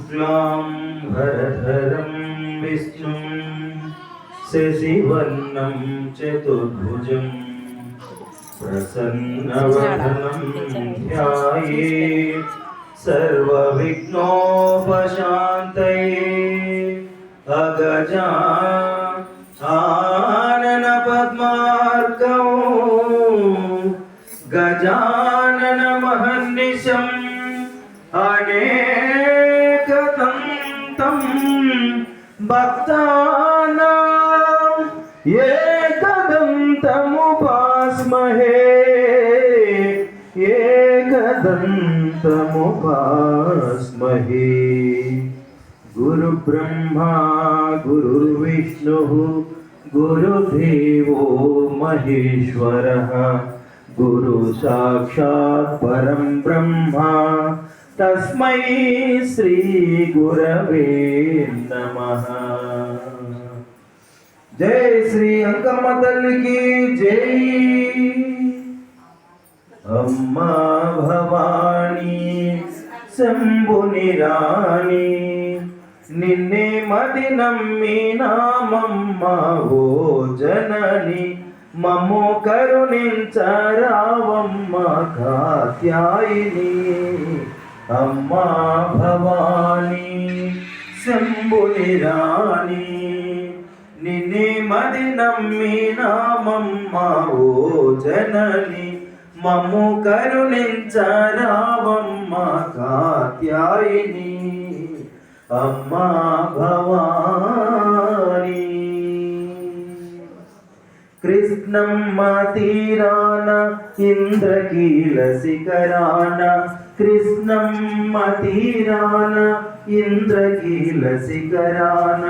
शुक्लां भरधरं विष्णुं शशिवर्णं चतुर्भुजं प्रसन्नवदनं ध्यायेत् सर्वविघ्नोपशान्तये। गजानन पद्मार्कं गजानन महर्निशम् अनेकदन्तं भक्तानां एकदन्तमुपास्महे एकदन्तमुपास्महे। गुरुब्रह्मा गुरुर्विष्णुः गुरुदेवो महेश्वरः गुरु साक्षात् परं ब्रह्मा तस्मै श्री गुरवे नमः। जय श्री अंकम्मा तल्ली की जय। अम्मा भवानी शंभुनि रानी निन्ने मदि नम्मिनामम्म ओ जननी ममो करुणिंचरावम्म कात्यायिनी। अम्मा भवानी शंभुनि रानी निन्ने मदि नम्मिनामम्म ओ जननी ममो करुणिंचरावम्म कात्यायिनी। अम्मा भवानी कृष्णम्म तीरान इंद्रकील शिखरान कृष्णम्म तीरान इंद्रकील शिखरान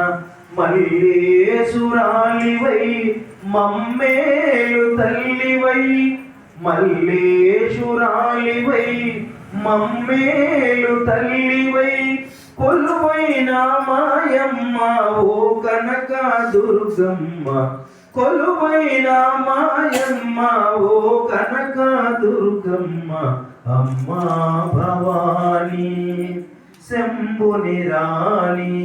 मल्लेशुरालिवै मम्मेलु तल्लिवै मल्लेशुरालिवै मम्मेलु तल्लिवै కొలువైన మాయమ్మ ఓ కనక దుర్గమ్మ కొలువైన మాయమ్మ ఓ కనక దుర్గమ్మ। అమ్మా భవానీ శంభుని రాణి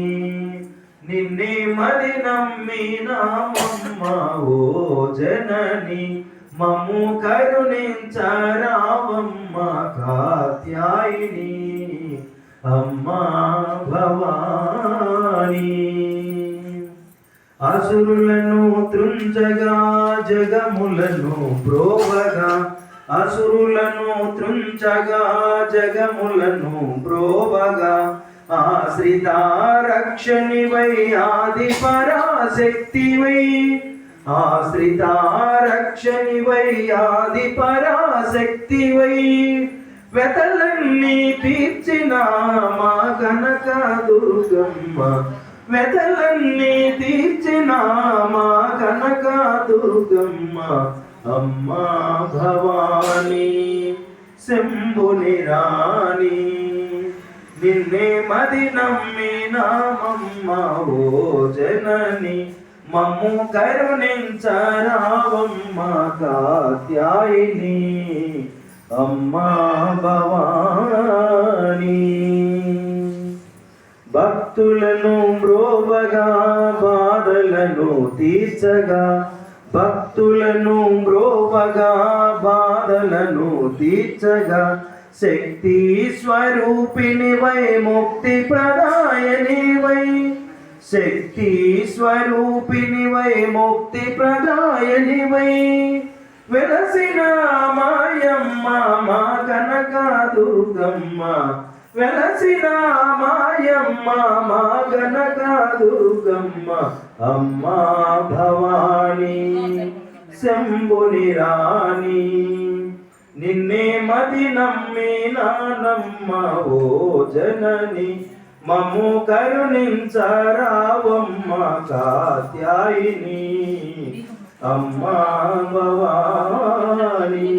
నిన్నే మది నమ్మినామమ్మ ఓ జనని మమ్ము కరుణించరావమ్మ కాత్యాయిని। अम्मा भवानी असुरुలను త్రుంచగా జగములను బ్రోవగా असुरुలను త్రుంచగా జగములను బ్రోవగా ఆశ్రిత రక్షణివై ఆది పరాశక్తివై ఆశ్రిత రక్షణివై ఆది పరాశక్తివై వెతలన్నీ తీర్చిన మా కనక దుర్గమ్మ వెతలన్నీ తీర్చిన మా కనక దుర్గమ్మ। అమ్మా భవానీ శంభుని రాణి నిన్నే మది నమ్మినామమ్మ ఓ జనని మమ్ము కరుణించరావమ్మ కాత్యాయిని। అమ్మా భవానీ భక్తులను మ్రోవగా బాధలను తీర్చగా భక్తులను మ్రోవగా బాధలను తీర్చగా శక్తి స్వరూపిణివై ముక్తి ప్రదాయనివై శక్తి స్వరూపిణివై ముక్తి ప్రదాయనివై వెలసిన మాయమ్మ మా కనక దుర్గమ్మ వెలసిన మాయమ్మ మా కనక దుర్గమ్మ। అమ్మా భవానీ శంభుని రాణి నిన్నే మది నమ్మినానమ్మ ఓ జనని మమ్ము కరుణించరావమ్మ కాత్యాయిని। అమ్మా భవానీ